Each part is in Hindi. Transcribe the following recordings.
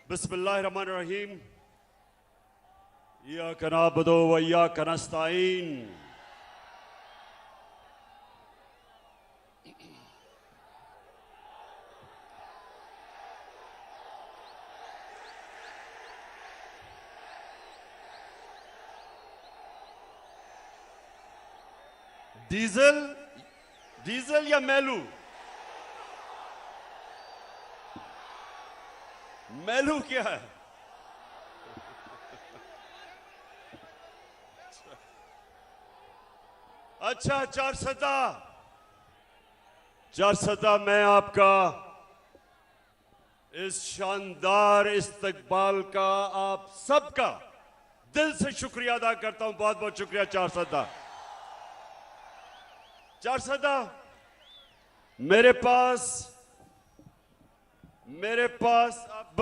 बिस्मिल्लाहिर्रहमानिर्रहीम। इय्याका नअबुदु व इय्याका नस्तईन। डीजल डीजल या मेलू? मेलू क्या है? अच्छा, चारसदा मैं आपका इस शानदार इस्तकबाल का आप सबका दिल से शुक्रिया अदा करता हूं। बहुत बहुत शुक्रिया चारसदा। मेरे पास अब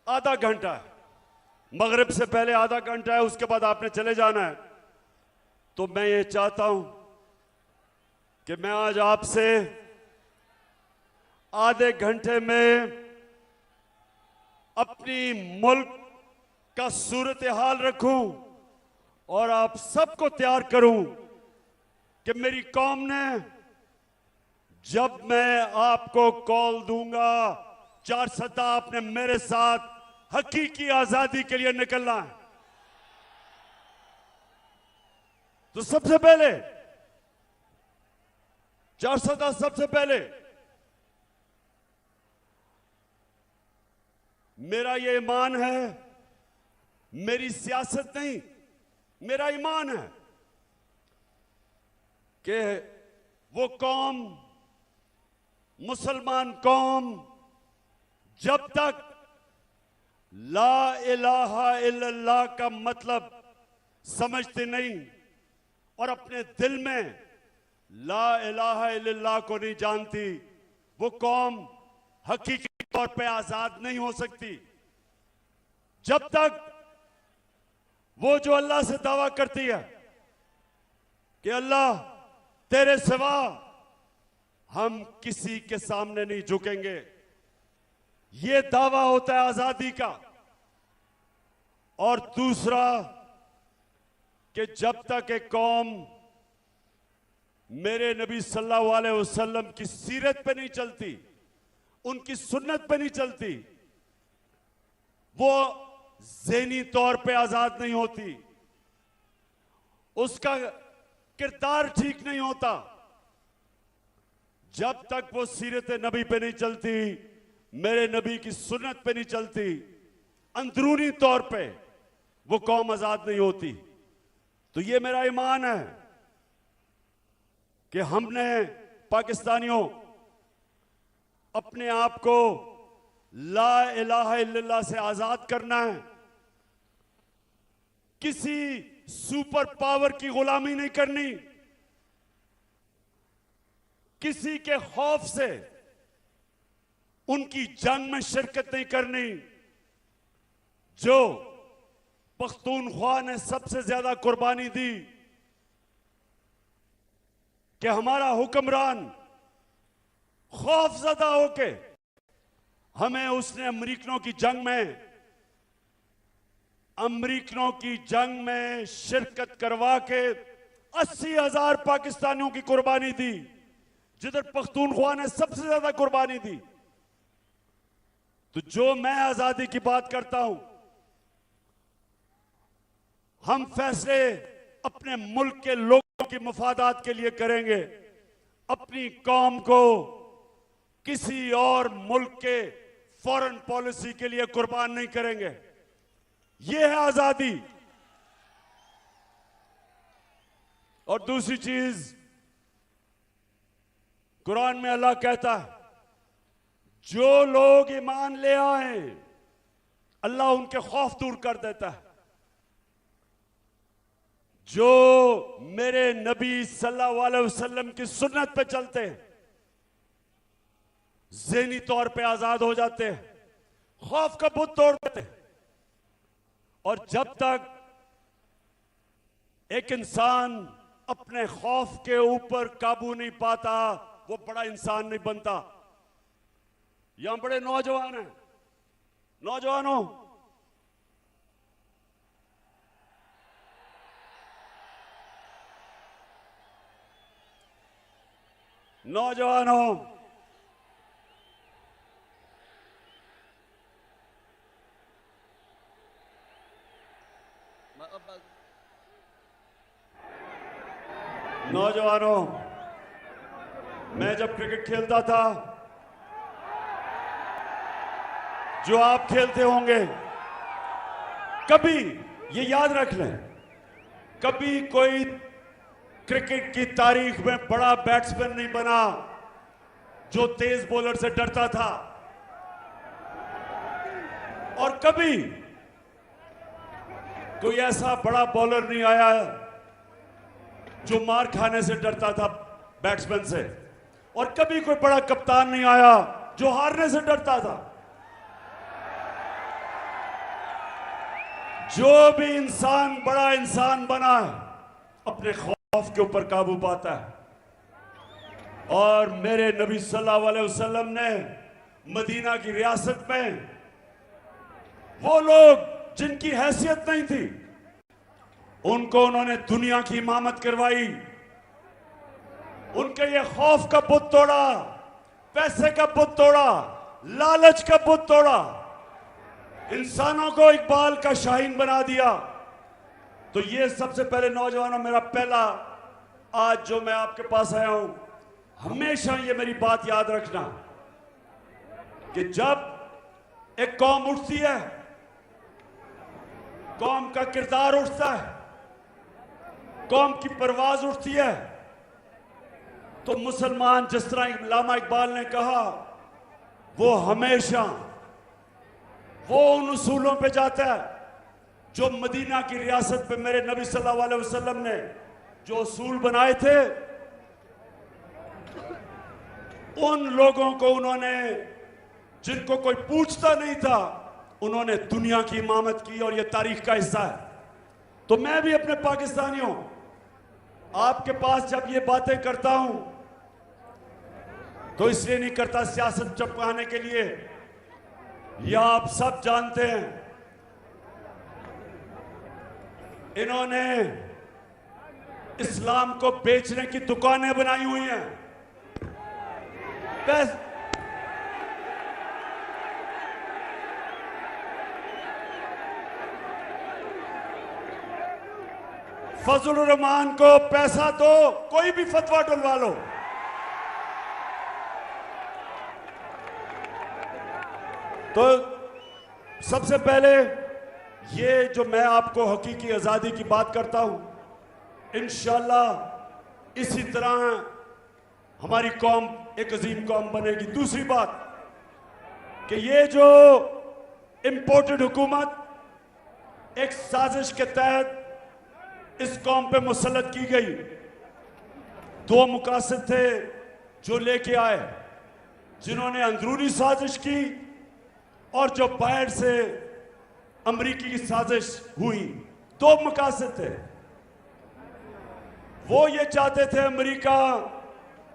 आधा घंटा है। मगरिब से पहले आधा घंटा है, उसके बाद आपने चले जाना है। तो मैं ये चाहता हूं कि मैं आज आपसे आधे घंटे में अपनी मुल्क का सूरत हाल रखूं और आप सबको तैयार करूं कि मेरी कौम ने जब मैं आपको कॉल दूंगा, चारसदा आपने मेरे साथ हकीकी आजादी के लिए निकलना है। तो सबसे पहले चारसदा, सबसे पहले मेरा ये ईमान है, मेरी सियासत नहीं, मेरा ईमान है कि वो कौम, मुसलमान कौम, जब तक ला इलाहा इल्लल्लाह का मतलब समझती नहीं और अपने दिल में ला इलाहा इल्लल्लाह को नहीं जानती, वो कौम हकीकी तौर पे आजाद नहीं हो सकती। जब तक वो जो अल्लाह से दावा करती है कि अल्लाह तेरे सिवा हम किसी के सामने नहीं झुकेंगे, ये दावा होता है आजादी का। और दूसरा कि जब तक एक कौम मेरे नबी सल्लल्लाहु अलैहि वसल्लम की सीरत पे नहीं चलती, उनकी सुन्नत पे नहीं चलती, वो ज़हनी तौर पे आजाद नहीं होती, उसका किरदार ठीक नहीं होता। जब तक वो सीरत नबी पे नहीं चलती, मेरे नबी की सुन्नत पे नहीं चलती, अंदरूनी तौर पे वो कौम आजाद नहीं होती। तो ये मेरा ईमान है कि हमने पाकिस्तानियों अपने आप को ला इलाहा इल्लल्लाह से आजाद करना है। किसी सुपर पावर की गुलामी नहीं करनी, किसी के खौफ से उनकी जंग में शिरकत नहीं करनी। जो पख्तूनख्वा ने सबसे ज्यादा कुर्बानी दी कि हमारा हुक्मरान खौफजदा होके हमें उसने अमरीकनों की जंग में शिरकत करवा के 80,000 पाकिस्तानियों की कुर्बानी दी, जिधर पख्तूनख्वा ने सबसे ज्यादा कुर्बानी दी। तो जो मैं आजादी की बात करता हूं, हम फैसले अपने मुल्क के लोगों की मफादात के लिए करेंगे, अपनी कौम को किसी और मुल्क के फॉरेन पॉलिसी के लिए कुर्बान नहीं करेंगे। यह है आजादी। और दूसरी चीज, कुरान में अल्लाह कहता है, जो लोग ईमान ले आए अल्लाह उनके खौफ दूर कर देता है। जो मेरे नबी सल्लल्लाहु अलैहि वसल्लम की सुन्नत पे चलते हैं, ज़हनी तौर पे आजाद हो जाते हैं, खौफ का बुत तोड़ देते हैं। और जब तक एक इंसान अपने खौफ के ऊपर काबू नहीं पाता, वो बड़ा इंसान नहीं बनता। यहां बड़े नौजवान हैं, नौजवानों, नौजवानों, नौजवानों, मैं जब क्रिकेट खेलता था, जो आप खेलते होंगे, कभी ये याद रख लें, कभी कोई क्रिकेट की तारीख में बड़ा बैट्समैन नहीं बना जो तेज बॉलर से डरता था, और कभी कोई ऐसा बड़ा बॉलर नहीं आया जो मार खाने से डरता था बैट्समैन से, और कभी कोई बड़ा कप्तान नहीं आया जो हारने से डरता था। जो भी इंसान बड़ा इंसान बना है, अपने खौफ के ऊपर काबू पाता है। और मेरे नबी सल्लल्लाहु अलैहि वसल्लम ने मदीना की रियासत में वो लोग जिनकी हैसियत नहीं थी, उनको उन्होंने दुनिया की इमामत करवाई। उनके ये खौफ का बुत तोड़ा, पैसे का बुत तोड़ा, लालच का बुत तोड़ा, इंसानों को इकबाल का शाहीन बना दिया। तो ये सबसे पहले नौजवानों, मेरा पहला आज जो मैं आपके पास आया हूं, हमेशा ये मेरी बात याद रखना कि जब एक कौम उठती है, कौम का किरदार उठता है, कौम की परवाज उठती है, तो मुसलमान, जिस तरह अल्लामा इकबाल ने कहा, वो हमेशा वो उन उसूलों पे जाता है जो मदीना की रियासत पे मेरे नबी सल्लल्लाहु अलैहि वसल्लम ने जो उसूल बनाए थे। उन लोगों को उन्होंने, जिनको कोई पूछता नहीं था, उन्होंने दुनिया की इमामत की, और ये तारीख का हिस्सा है। तो मैं भी अपने पाकिस्तानियों, आपके पास जब ये बातें करता हूं तो इसलिए नहीं करता सियासत चमकाने के लिए, या आप सब जानते हैं इन्होंने इस्लाम को बेचने की दुकानें बनाई हुई हैं। फजलुर रहमान को पैसा दो, कोई भी फतवा डलवा लो। तो सबसे पहले ये जो मैं आपको हकीकी आज़ादी की बात करता हूं, इंशाअल्लाह इसी तरह हमारी कौम एक अजीम कौम बनेगी। दूसरी बात कि ये जो इंपोर्टेड हुकूमत एक साजिश के तहत इस कौम पे मुसल्लत की गई, दो मुकासद थे जो लेके आए, जिन्होंने अंदरूनी साजिश की और जो बाहर से अमेरिकी की साजिश हुई। दो मकासद थे। वो ये चाहते थे अमेरिका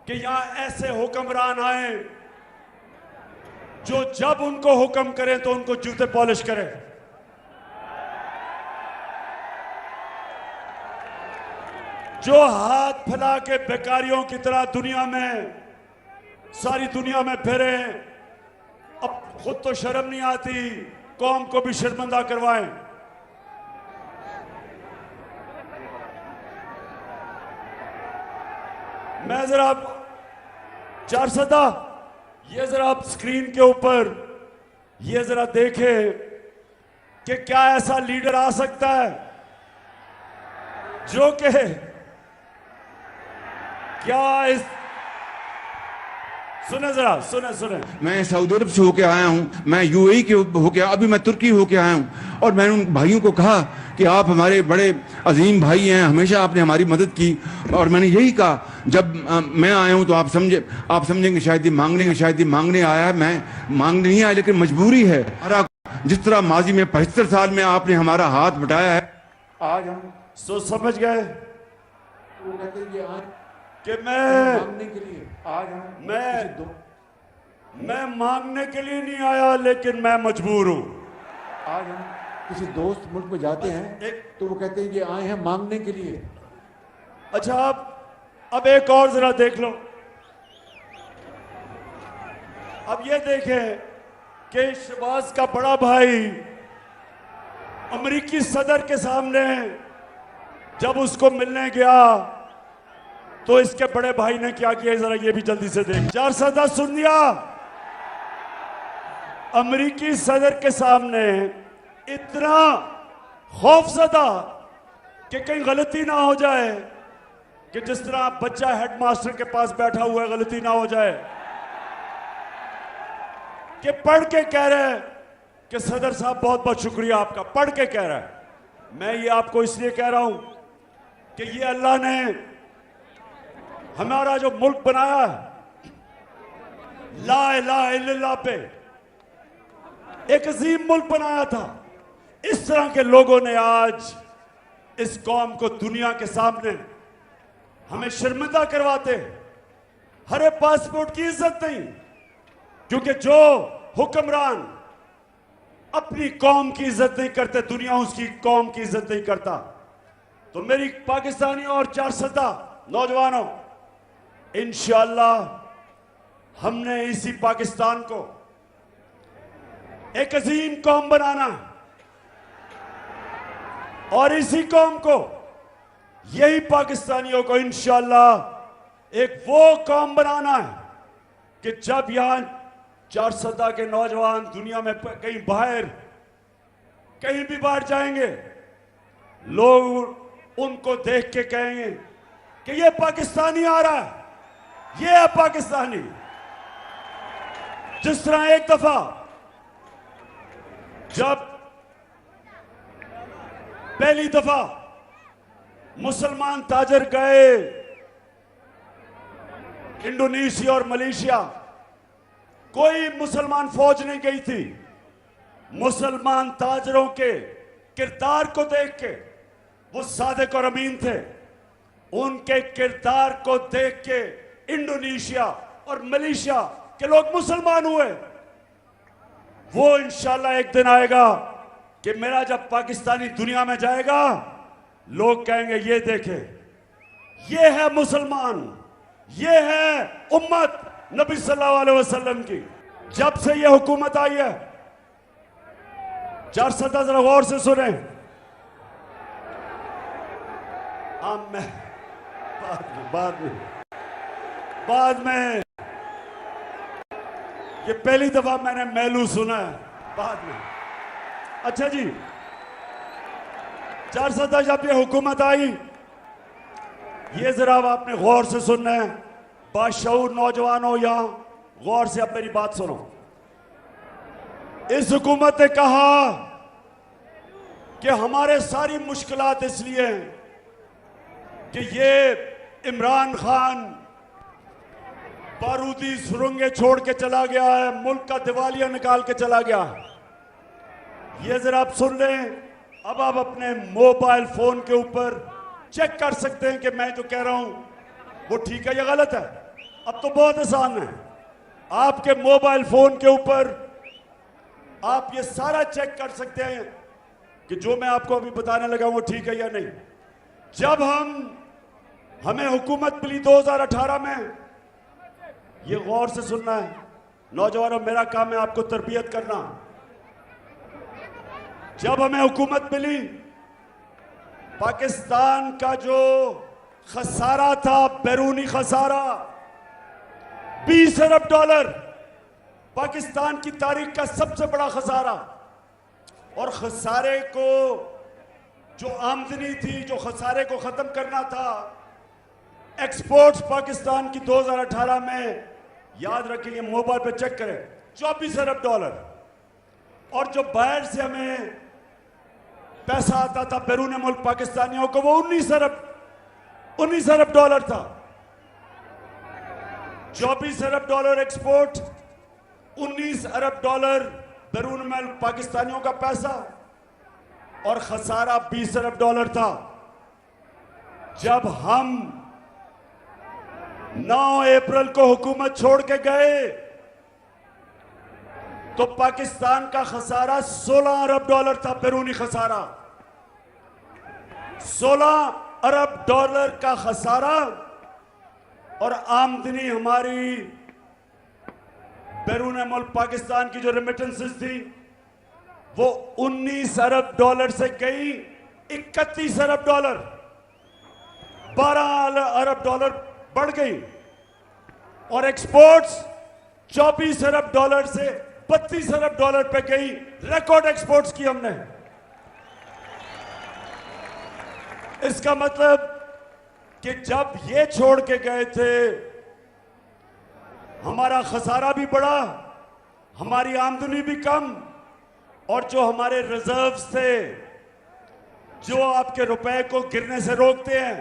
कि यहां ऐसे हुक्मरान आए जो जब उनको हुक्म करें तो उनको जूते पॉलिश करें। जो हाथ फैला के बेकारियों की तरह दुनिया में, सारी दुनिया में फिरे, अब खुद तो शर्म नहीं आती, कौम को भी शर्मिंदा करवाएं। मैं जरा चार सदा ये जरा आप स्क्रीन के ऊपर ये जरा देखें कि क्या ऐसा लीडर आ सकता है जो कि क्या इस सुने जरा सुने। मैं सऊदी अरब से होके आया हूँ, मैं यूएई के होके, अभी मैं तुर्की होके आया हूँ, और मैंने उन भाइयों को कहा कि आप हमारे बड़े अजीम भाई हैं, हमेशा आपने हमारी मदद की। और मैंने यही कहा, जब मैं आया हूँ तो आप समझेंगे शायद ये मांगने आया है। मैं मांगने नहीं आया, लेकिन मजबूरी है। जिस तरह माजी में 75 साल में आपने हमारा हाथ बटाया है, आज हम समझ गए कि मैं मांगने के लिए आज मैं मांगने के लिए नहीं आया, लेकिन मैं मजबूर हूं। आज हम किसी दोस्त मुल्क में जाते हैं तो वो कहते हैं कि आए हैं मांगने के लिए। अच्छा, अब एक और जरा देख लो। अब ये देखें कि शहबाज का बड़ा भाई अमेरिकी सदर के सामने जब उसको मिलने गया तो इसके बड़े भाई ने क्या किया, जरा ये भी जल्दी से देख। 410 सुन लिया। अमेरिकी सदर के सामने इतना खौफजदा कि कहीं गलती ना हो जाए, कि जिस तरह बच्चा हेडमास्टर के पास बैठा हुआ है गलती ना हो जाए, कि पढ़ के कह रहे हैं कि सदर साहब बहुत बहुत शुक्रिया आपका, पढ़ के कह रहा है। मैं ये आपको इसलिए कह रहा हूं कि ये अल्लाह ने हमारा जो मुल्क बनाया है ला इलाहा इल्लल्लाह पे, एक अजीम मुल्क बनाया था। इस तरह के लोगों ने आज इस कौम को दुनिया के सामने हमें शर्मिंदा करवाते। हरे पासपोर्ट की इज्जत नहीं, क्योंकि जो हुक्मरान अपनी कौम की इज्जत नहीं करते, दुनिया उसकी कौम की इज्जत नहीं करता। तो मेरी पाकिस्तानी और 410 नौजवानों, इंशाअल्लाह हमने इसी पाकिस्तान को एक अजीम कौम बनाना है, और इसी कौम को, यही पाकिस्तानियों को इंशाअल्लाह एक वो कौम बनाना है कि जब यहां 410 के नौजवान दुनिया में कहीं बाहर, कहीं भी बाहर जाएंगे, लोग उनको देख के कहेंगे कि ये पाकिस्तानी आ रहा है, ये है पाकिस्तानी। जिस तरह एक दफा जब पहली दफा मुसलमान ताजर गए इंडोनेशिया और मलेशिया, कोई मुसलमान फौज नहीं गई थी। मुसलमान ताजरों के किरदार को देख के, वो सादिक और अमीन थे, उनके किरदार को देख के इंडोनेशिया और मलेशिया के लोग मुसलमान हुए। वो इंशाल्लाह एक दिन आएगा कि मेरा जब पाकिस्तानी दुनिया में जाएगा, लोग कहेंगे ये देखे, ये है मुसलमान, ये है उम्मत नबी सल्लल्लाहु अलैहि वसल्लम की। जब से ये हुकूमत आई है, 410 जरा गौर से सुने। मैं बाद में ये पहली दफा मैंने मेलू सुना है, बाद में। अच्छा जी, 410 जब ये हुकूमत आई, ये जरा आपने गौर से सुनना है। बाशऊर नौजवानों, यहां गौर से अब मेरी बात सुनो। इस हुकूमत ने कहा कि हमारे सारी मुश्किलात इसलिए हैं कि ये इमरान खान बारूदी सुरंगें छोड़ के चला गया है, मुल्क का दिवालिया निकाल के चला गया। ये जरा आप सुन लें। अब आप अपने मोबाइल फोन के ऊपर चेक कर सकते हैं कि मैं जो कह रहा हूं वो ठीक है या गलत है। अब तो बहुत आसान है, आपके मोबाइल फोन के ऊपर आप ये सारा चेक कर सकते हैं कि जो मैं आपको अभी बताने लगा वो ठीक है या नहीं। जब हमें हुकूमत मिली 2018 में, ये गौर से सुनना है नौजवानों, मेरा काम है आपको तरबियत करना। जब हमें हुकूमत मिली, पाकिस्तान का जो खसारा था, बैरूनी खसारा, 20 अरब डॉलर, पाकिस्तान की तारीख का सबसे बड़ा खसारा। और खसारे को जो आमदनी थी, जो खसारे को खत्म करना था, एक्सपोर्ट्स पाकिस्तान की 2018 में, याद रखिए, मोबाइल पे चेक करें, 24 अरब डॉलर। और जो बाहर से हमें पैसा आता था बैरून मुल्क पाकिस्तानियों को, वो 19 अरब डॉलर था। 24 अरब डॉलर एक्सपोर्ट, 19 अरब डॉलर बैरून मुल्क पाकिस्तानियों का पैसा, और खसारा 20 अरब डॉलर था। जब हम 9 अप्रैल को हुकूमत छोड़ के गए तो पाकिस्तान का खसारा 16 अरब डॉलर था, बैरूनी खसारा 16 अरब डॉलर का खसारा, और आमदनी हमारी बैरून मुल्क पाकिस्तान की जो रेमिटेंसेस थी वो 19 अरब डॉलर से गई 31 अरब डॉलर, 12 अरब डॉलर बढ़ गई, और एक्सपोर्ट्स 24 अरब डॉलर से 32 अरब डॉलर पे गई। रिकॉर्ड एक्सपोर्ट्स की हमने। इसका मतलब कि जब ये छोड़ के गए थे हमारा खसारा भी बढ़ा, हमारी आमदनी भी कम, और जो हमारे रिजर्व्स थे जो आपके रुपए को गिरने से रोकते हैं,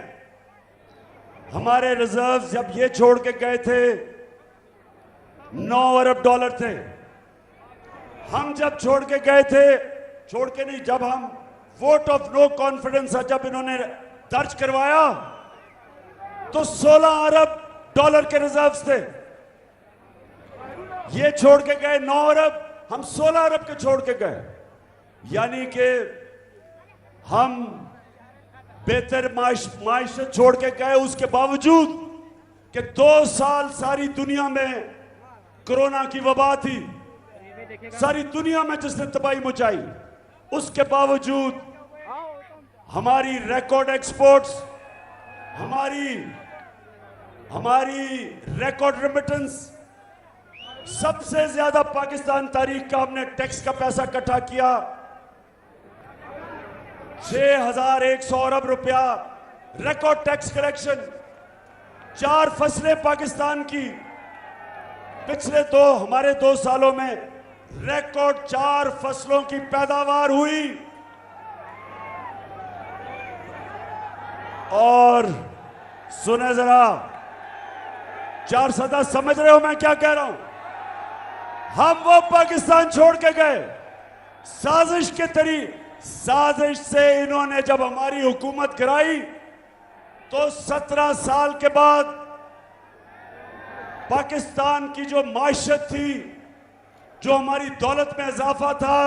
हमारे रिजर्व्स जब ये छोड़ के गए थे 9 अरब डॉलर थे। हम जब छोड़ के गए थे, छोड़ के नहीं, जब हम वोट ऑफ नो कॉन्फिडेंस जब इन्होंने दर्ज करवाया तो 16 अरब डॉलर के रिजर्व्स थे। ये छोड़ के गए 9 अरब, हम 16 अरब के छोड़ के गए। यानी कि हम बेहतर माइशत छोड़ के गए, उसके बावजूद कि 2 साल सारी दुनिया में कोरोना की वबा थी, सारी दुनिया में जिसने तबाही मचाई, उसके बावजूद हमारी रिकॉर्ड एक्सपोर्ट्स, हमारी रिकॉर्ड रेमिटेंस, सबसे ज्यादा पाकिस्तान तारीख का हमने टैक्स का पैसा इकट्ठा किया, 6100 अरब रुपया रिकॉर्ड टैक्स कलेक्शन। 4 फसलें पाकिस्तान की पिछले हमारे 2 सालों में रिकॉर्ड 4 फसलों की पैदावार हुई। और सुने जरा, 4 सदा समझ रहे हो मैं क्या कह रहा हूं? हम वो पाकिस्तान छोड़ के गए साजिश के साजिश से। इन्होंने जब हमारी हुकूमत गिराई तो 17 साल के बाद पाकिस्तान की जो माइशत थी, जो हमारी दौलत में इजाफा था,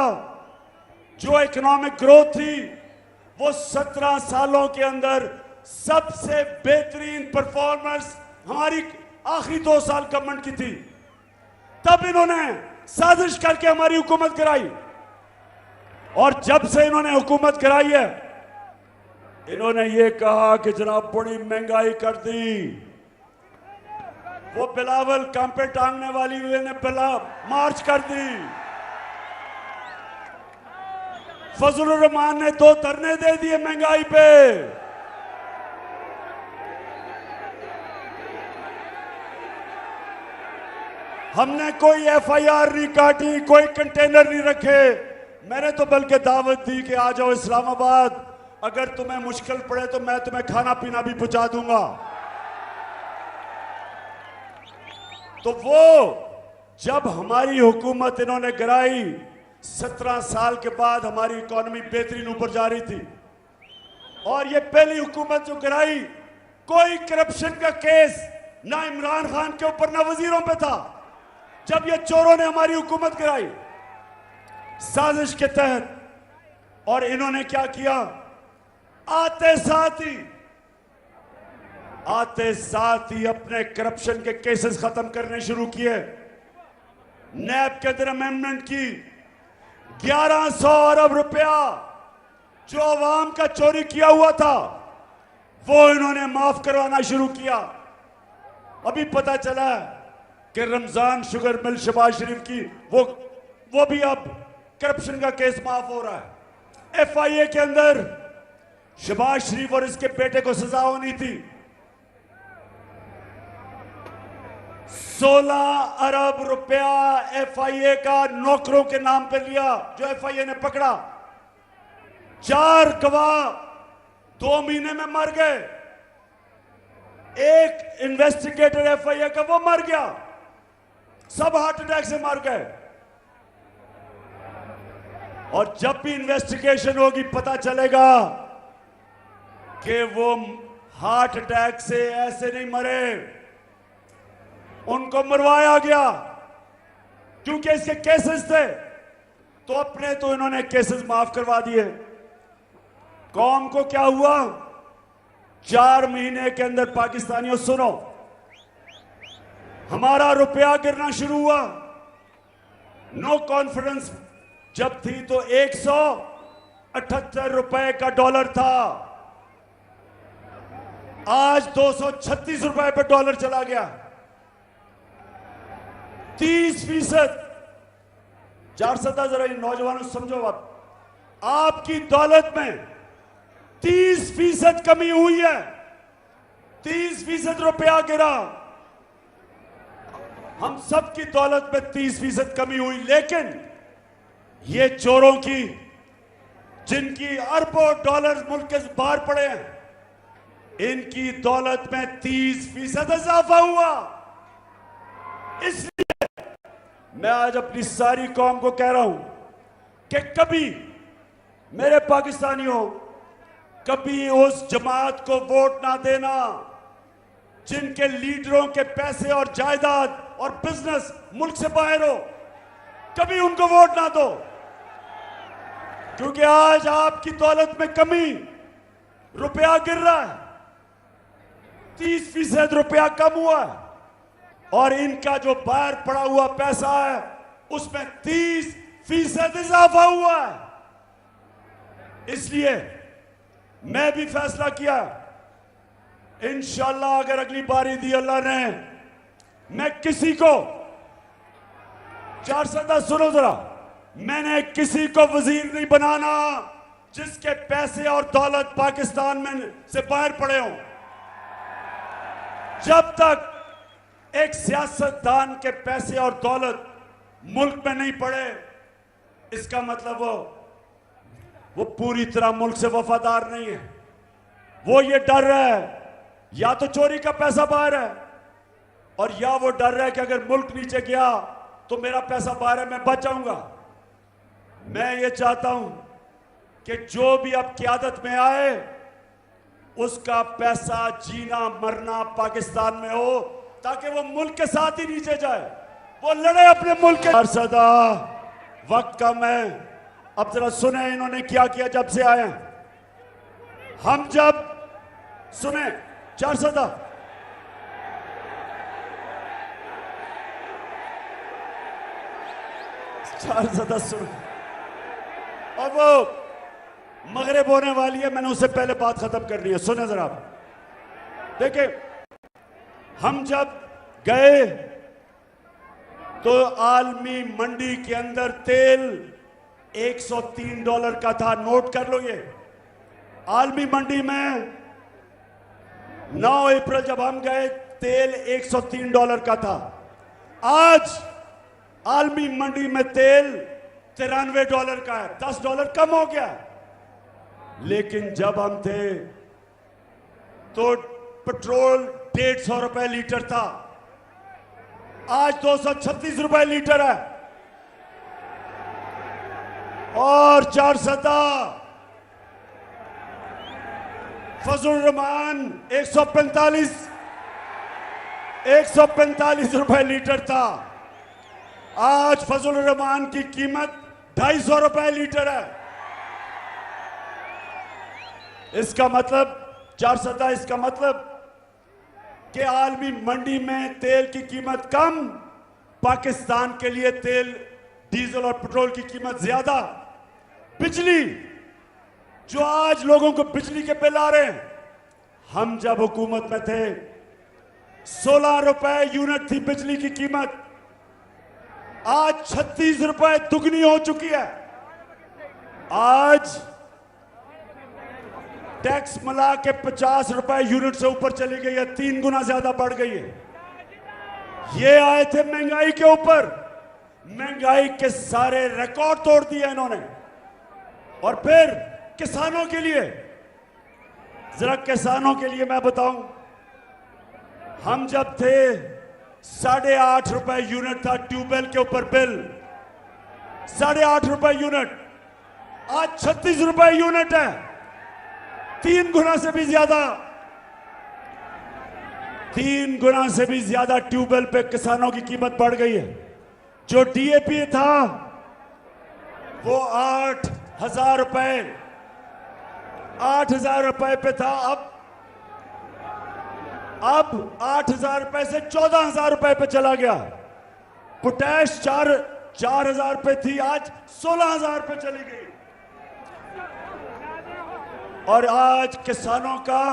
जो इकोनॉमिक ग्रोथ थी, वो 17 सालों के अंदर सबसे बेहतरीन परफॉर्मेंस हमारी आखिरी 2 साल गवर्नमेंट की थी। तब इन्होंने साजिश करके हमारी हुकूमत गिराई, और जब से इन्होंने हुकूमत गिराई है इन्होंने ये कहा कि जनाब बड़ी महंगाई कर दी। वो बिलावल कांपे टांगने वाली ने मार्च कर दी, फजलुर रहमान ने 2 धरने दे दिए महंगाई पे। हमने कोई FIR नहीं काटी, कोई कंटेनर नहीं रखे। मैंने तो बल्कि दावत दी कि आ जाओ इस्लामाबाद, अगर तुम्हें मुश्किल पड़े तो मैं तुम्हें खाना पीना भी पहुंचा दूंगा। तो वो जब हमारी हुकूमत इन्होंने गिराई, 17 साल के बाद हमारी इकोनॉमी बेहतरीन ऊपर जा रही थी, और ये पहली हुकूमत जो गिराई, कोई करप्शन का केस ना इमरान खान के ऊपर ना वजीरों पे था। जब ये चोरों ने हमारी हुकूमत गिराई साजिश के तहत, और इन्होंने क्या किया, आते साथ ही अपने करप्शन के केसेस खत्म करने शुरू किए। नैब के अंदर अमेंडमेंट की, 1100 अरब रुपया जो अवाम का चोरी किया हुआ था वो इन्होंने माफ करवाना शुरू किया। अभी पता चला कि रमजान शुगर मिल शहबाज शरीफ की वो भी अब करप्शन का केस माफ हो रहा है। FIA के अंदर शहबाज शरीफ और इसके बेटे को सजा होनी थी। 16 अरब रुपया FIA का नौकरों के नाम पे लिया, जो FIA ने पकड़ा। 4 गवाह 2 महीने में मर गए। एक इन्वेस्टिगेटर FIA का वो मर गया, सब हार्ट अटैक से मर गए। और जब भी इन्वेस्टिगेशन होगी पता चलेगा कि वो हार्ट अटैक से ऐसे नहीं मरे, उनको मरवाया गया। क्योंकि इसके केसेस थे, तो अपने तो इन्होंने केसेस माफ करवा दिए। कौम को क्या हुआ? 4 महीने के अंदर पाकिस्तानियों सुनो, हमारा रुपया गिरना शुरू हुआ। नो कॉन्फिडेंस जब थी तो 178 रुपए का डॉलर था, आज 236 रुपए पर डॉलर चला गया। 30%। 400 जरा नौजवानों समझो, आपकी दौलत में 30% कमी हुई है। 30% रुपया गिरा। हम सब की दौलत में 30% कमी हुई, लेकिन ये चोरों की, जिनकी अरबों डॉलर मुल्क के बाहर पड़े हैं, इनकी दौलत में 30% इजाफा हुआ। इसलिए मैं आज अपनी सारी कौम को कह रहा हूं कि कभी, मेरे पाकिस्तानियों, कभी उस जमात को वोट ना देना जिनके लीडरों के पैसे और जायदाद और बिजनेस मुल्क से बाहर हो। कभी उनको वोट ना दो, क्योंकि आज आपकी दौलत में कमी, रुपया गिर रहा है, 30% रुपया कम हुआ है, और इनका जो बाहर पड़ा हुआ पैसा है उसमें 30% इजाफा हुआ है। इसलिए मैं भी फैसला किया, इंशाल्लाह अगर अगली बारी दी अल्लाह ने, मैं किसी को, 410 सुनो जरा, मैंने किसी को वजीर नहीं बनाना जिसके पैसे और दौलत पाकिस्तान में से बाहर पड़े हों। जब तक एक सियासतदान के पैसे और दौलत मुल्क में नहीं पड़े, इसका मतलब वो पूरी तरह मुल्क से वफादार नहीं है। वो ये डर रहा है या तो चोरी का पैसा बाहर है, और या वो डर रहा है कि अगर मुल्क नीचे गया तो मेरा पैसा बाहर है, मैं बच जाऊंगा। मैं ये चाहता हूं कि जो भी अब क़यादत में आए, उसका पैसा जीना मरना पाकिस्तान में हो, ताकि वो मुल्क के साथ ही नीचे जाए, वो लड़े अपने मुल्क के। सदा वक्त कम है, अब जरा सुने इन्होंने क्या किया जब से आए। हम जब सुने 400 सुने, और वो मगरिब होने वाली है, मैंने उससे पहले बात खत्म करनी है। सुने जरा, देखिए, हम जब गए तो आलमी मंडी के अंदर तेल $103 का था। नोट कर लो, ये आलमी मंडी में 9 अप्रैल जब हम गए, तेल $103 का था। आज आलमी मंडी में तेल $93 का है, $10 कम हो गया। लेकिन जब हम थे तो पेट्रोल 150 रुपए लीटर था, आज 236 रुपए लीटर है। और 400 फजल रहमान 145 रुपए लीटर था, आज फजल रहमान की कीमत 250 रुपए लीटर है। इसका मतलब 400, इसका मतलब कि आलमी मंडी में तेल की कीमत कम, पाकिस्तान के लिए तेल, डीजल और पेट्रोल की कीमत ज्यादा। बिजली, जो आज लोगों को बिजली के बिल आ रहे हैं, हम जब हुकूमत में थे 16 रुपए यूनिट थी बिजली की कीमत, आज 36 रुपए दुगनी हो चुकी है। आज टैक्स मिला के 50 रुपए यूनिट से ऊपर चली गई है, 3 गुना ज्यादा बढ़ गई है। ये आए थे महंगाई के ऊपर, महंगाई के सारे रिकॉर्ड तोड़ दिए इन्होंने। और फिर किसानों के लिए, जरा किसानों के लिए मैं बताऊं, हम जब थे 8.5 रुपए यूनिट था ट्यूबवेल के ऊपर बिल, 8.5 रुपए यूनिट, आज 36 रुपए यूनिट है, 3 गुना से भी ज्यादा, 3 गुना से भी ज्यादा ट्यूबवेल पे किसानों की कीमत बढ़ गई है। जो डीएपी था वो 8,000 रुपए 8,000 रुपए पे था। अब 8,000 रुपए से 14,000 रुपए पे चला गया। पोटैश 4,000 रुपए थी, आज 16,000 रुपए चली गई। और आज किसानों का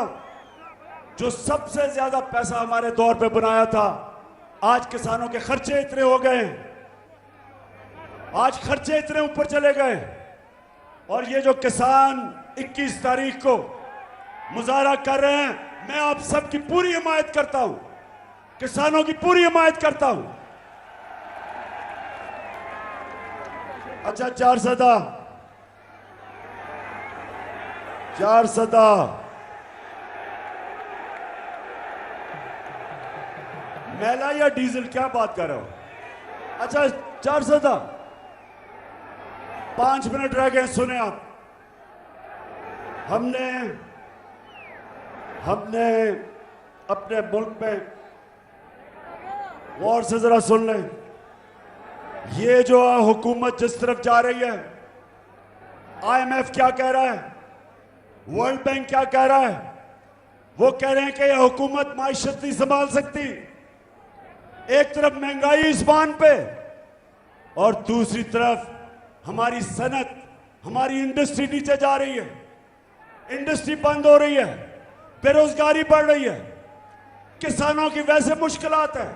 जो सबसे ज्यादा पैसा हमारे दौर पे बनाया था, आज किसानों के खर्चे इतने हो गए, आज खर्चे इतने ऊपर चले गए। और ये जो किसान 21 तारीख को मुजाहरा कर रहे हैं, मैं आप सबकी पूरी हिमायत करता हूं, किसानों की पूरी हिमायत करता हूं। अच्छा, 400 मैला या डीजल, क्या बात कर रहे हो? अच्छा, 400 5 मिनट रह गए, सुने आप। हमने अपने मुल्क में गौर से जरा सुन लें, ये जो हुकूमत जिस तरफ जा रही है, IMF क्या कह रहा है, वर्ल्ड बैंक क्या कह रहा है, वो कह रहे हैं कि यह हुकूमत माइशत नहीं संभाल सकती। एक तरफ महंगाई इस्बान पे और दूसरी तरफ हमारी सनत, हमारी इंडस्ट्री नीचे जा रही है, इंडस्ट्री बंद हो रही है, बेरोजगारी बढ़ रही है, किसानों की वैसे मुश्किलात है।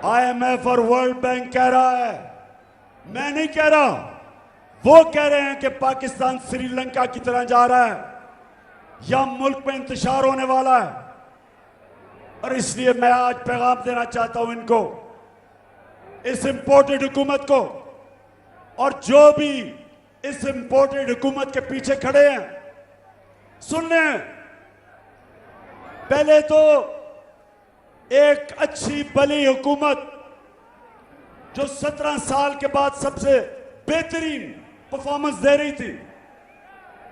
IMF और वर्ल्ड बैंक कह रहा है, मैं नहीं कह रहा, वो कह रहे हैं कि पाकिस्तान श्रीलंका की तरह जा रहा है या मुल्क में इंतशार होने वाला है। और इसलिए मैं आज पैगाम देना चाहता हूं इनको, इस इंपोर्टेड हुकूमत को, और जो भी इस इंपोर्टेड हुकूमत के पीछे खड़े हैं, सुन लें, पहले तो एक अच्छी भली हुकूमत जो 17 साल के बाद सबसे बेहतरीन परफॉर्मेंस दे रही थी,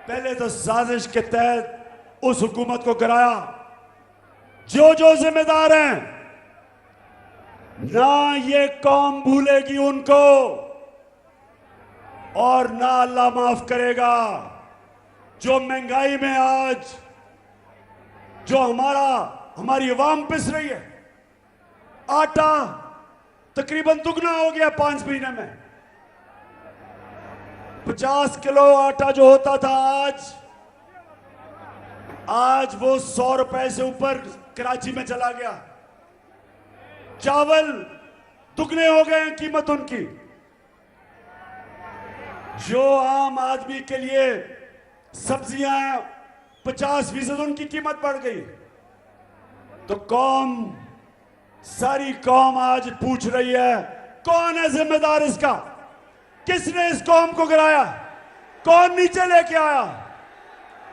पहले तो साजिश के तहत उस हुकूमत को गिराया। जो जिम्मेदार हैं, ना ये कौम भूलेगी उनको और ना अल्लाह माफ करेगा। जो महंगाई में आज जो हमारी अवाम पिस रही है, आटा तकरीबन दुगना हो गया 5 महीने में। 50 किलो आटा जो होता था आज वो 100 रुपए से ऊपर कराची में चला गया। चावल दुगने हो गए हैं कीमत उनकी। जो आम आदमी के लिए सब्जियां 50% उनकी कीमत बढ़ गई। तो सारी कौम आज पूछ रही है, कौन है जिम्मेदार इसका? किसने इस कौम को गिराया? कौन नीचे लेके आया?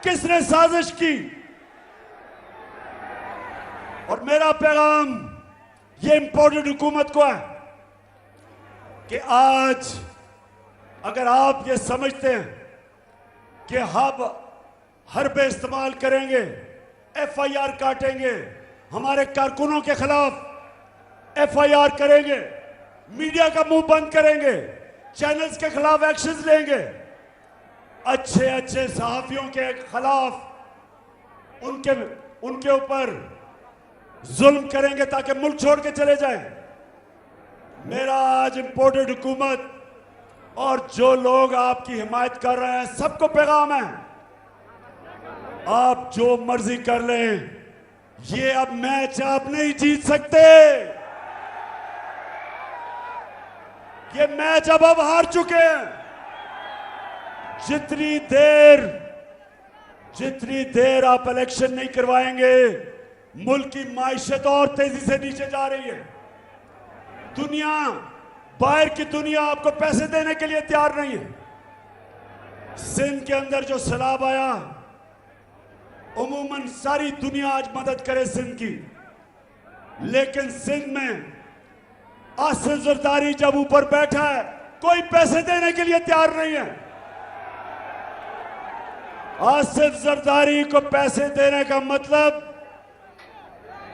किसने साजिश की? और मेरा पैगाम ये इंपोर्टेड हुकूमत को है कि आज अगर आप ये समझते हैं कि हम हरबे इस्तेमाल करेंगे, FIR काटेंगे, हमारे कारकुनों के खिलाफ FIR करेंगे, मीडिया का मुंह बंद करेंगे, चैनल्स के खिलाफ एक्शन लेंगे, अच्छे सहाफियों के खिलाफ उनके ऊपर जुल्म करेंगे ताकि मुल्क छोड़ के चले जाएं। मेरा आज इंपोर्टेड हुकूमत और जो लोग आपकी हिमायत कर रहे हैं, सबको पैगाम है, आप जो मर्जी कर लें, ये अब मैच आप नहीं जीत सकते। ये मैच अब हार चुके हैं। जितनी देर आप इलेक्शन नहीं करवाएंगे, मुल्क की माइशत और तेजी से नीचे जा रही है। बाहर की दुनिया आपको पैसे देने के लिए तैयार नहीं है। सिंध के अंदर जो सैलाब आया, उमूमन सारी दुनिया आज मदद करे सिंध की, लेकिन सिंध में आसिफ जरदारी जब ऊपर बैठा है, कोई पैसे देने के लिए तैयार नहीं है। आसिफ जरदारी को पैसे देने का मतलब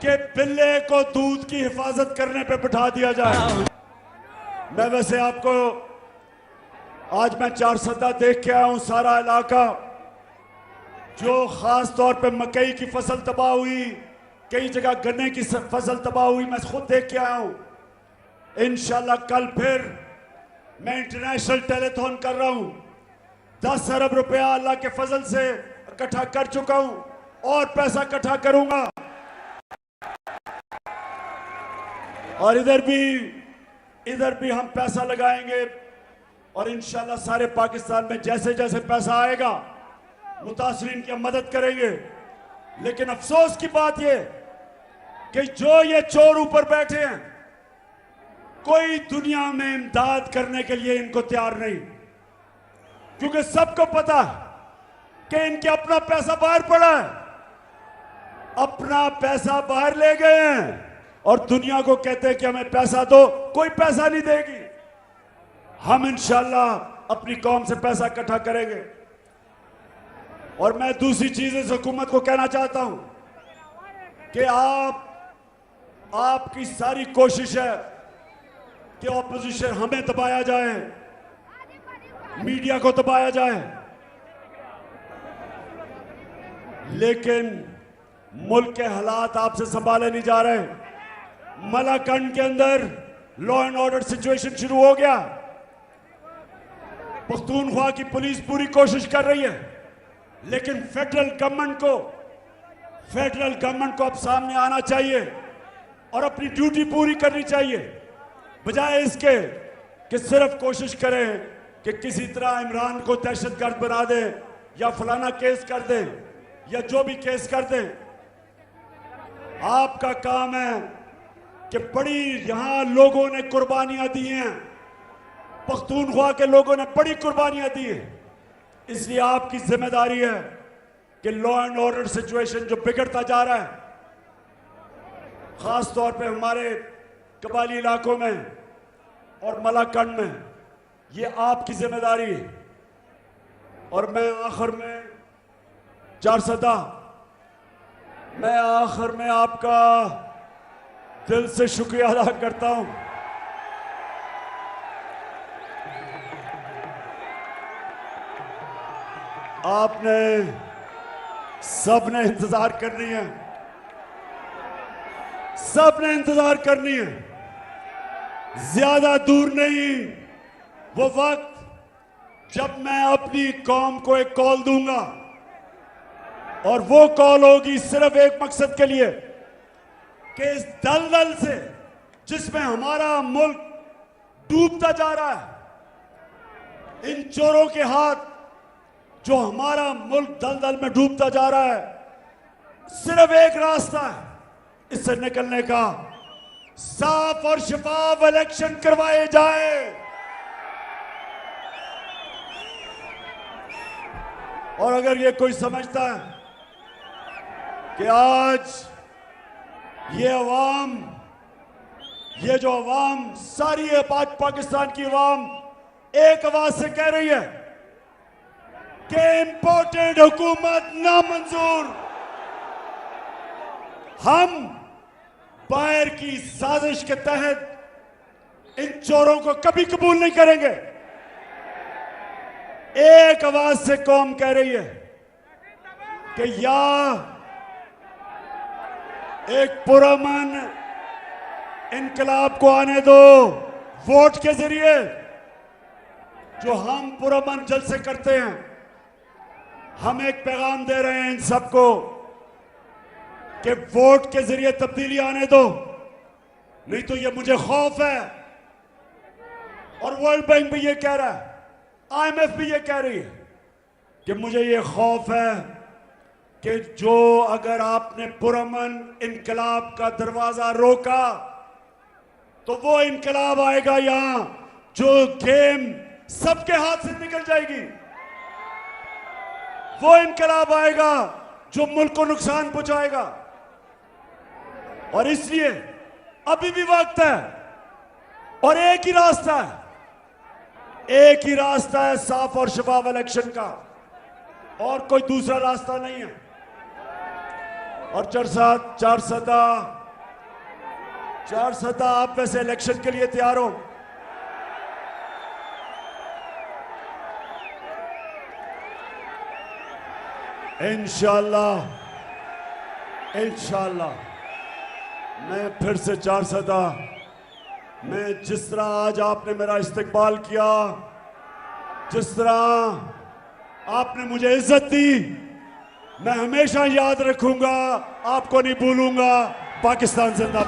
कि बिल्ले को दूध की हिफाजत करने पे बिठा दिया जाए। मैं वैसे आपको आज मैं चारसदा देख के आया हूं, सारा इलाका जो खास तौर पे मकई की फसल तबाह हुई, कई जगह गन्ने की फसल तबाह हुई, मैं खुद देख के आया हूं। इंशाल्लाह कल फिर मैं इंटरनेशनल टेलीथॉन कर रहा हूं। 10 अरब रुपया अल्लाह के फजल से इकट्ठा कर चुका हूं और पैसा इकट्ठा करूंगा। और इधर भी हम पैसा लगाएंगे और इंशाल्लाह सारे पाकिस्तान में जैसे जैसे पैसा आएगा मुतासरीन की मदद करेंगे। लेकिन अफसोस की बात यह कि जो ये चोर ऊपर बैठे हैं, कोई दुनिया में इमदाद करने के लिए इनको तैयार नहीं, क्योंकि सबको पता है कि इनके अपना पैसा बाहर पड़ा है, अपना पैसा बाहर ले गए हैं और दुनिया को कहते हैं कि हमें पैसा दो। कोई पैसा नहीं देगी। हम इंशाल्लाह अपनी कौम से पैसा इकट्ठा करेंगे। और मैं दूसरी चीज इस हुकूमत को कहना चाहता हूं कि आपकी सारी कोशिश है कि ऑपोजिशन हमें दबाया जाए, मीडिया को दबाया जाए, लेकिन मुल्क के हालात आपसे संभाले नहीं जा रहे। मलाकंड के अंदर लॉ एंड ऑर्डर सिचुएशन शुरू हो गया। पख्तूनख्वा की पुलिस पूरी कोशिश कर रही है, लेकिन फेडरल गवर्नमेंट को अब सामने आना चाहिए और अपनी ड्यूटी पूरी करनी चाहिए, बजाय इसके कि सिर्फ कोशिश करें कि किसी तरह इमरान को दहशतगर्द बना दें या फलाना केस कर दें या जो भी केस कर दें। आपका काम है कि बड़ी यहां लोगों ने कुर्बानियां दी हैं, पख्तूनख्वा के लोगों ने बड़ी कुर्बानियां दी हैं, इसलिए आपकी जिम्मेदारी है कि लॉ एंड ऑर्डर सिचुएशन जो बिगड़ता जा रहा है, खास तौर पे हमारे कबायली इलाकों में और मलाकंड में, ये आपकी जिम्मेदारी है। और मैं आखिर में चारसदा, मैं आखिर में आपका दिल से शुक्रिया अदा करता हूं। आपने सबने इंतजार करनी है, सबने इंतजार करनी है। ज्यादा दूर नहीं वो वक्त जब मैं अपनी कौम को एक कॉल दूंगा, और वो कॉल होगी सिर्फ एक मकसद के लिए कि इस दलदल से जिसमें हमारा मुल्क डूबता जा रहा है, इन चोरों के हाथ जो हमारा मुल्क दलदल में डूबता जा रहा है, सिर्फ एक रास्ता है इससे निकलने का, साफ और शफाफ इलेक्शन करवाए जाए। और अगर ये कोई समझता है कि आज ये जो अवाम सारी है, पाकिस्तान की अवाम एक आवाज से कह रही है कि इंपोर्टेड हुकूमत नामंजूर, हम बाहर की साजिश के तहत इन चोरों को कभी कबूल नहीं करेंगे। एक आवाज से कौम कह रही है कि या एक पुरअमन इनकलाब को आने दो वोट के जरिए, जो हम पुरअमन जलसे करते हैं। हम एक पैगाम दे रहे हैं इन सबको कि वोट के जरिए तब्दीली आने दो, नहीं तो ये मुझे खौफ है। और वर्ल्ड बैंक भी ये कह रहा है, IMF भी ये कह रही है कि मुझे ये खौफ है कि जो अगर आपने पुरअमन इनकलाब का दरवाजा रोका तो वो इनकलाब आएगा यहां जो गेम सबके हाथ से निकल जाएगी, वो इनकलाब आएगा जो मुल्क को नुकसान पहुंचाएगा। और इसलिए अभी भी वक्त है और एक ही रास्ता है, एक ही रास्ता है साफ और शफाफ इलेक्शन का, और कोई दूसरा रास्ता नहीं है। और चार सदा आप वैसे इलेक्शन के लिए तैयार हो? इंशाल्लाह मैं फिर से चार सदा, मैं जिस तरह आज आपने मेरा इस्तकबाल किया, जिस तरह आपने मुझे इज्जत दी, मैं हमेशा याद रखूंगा, आपको नहीं भूलूंगा। पाकिस्तान जिंदाबाद।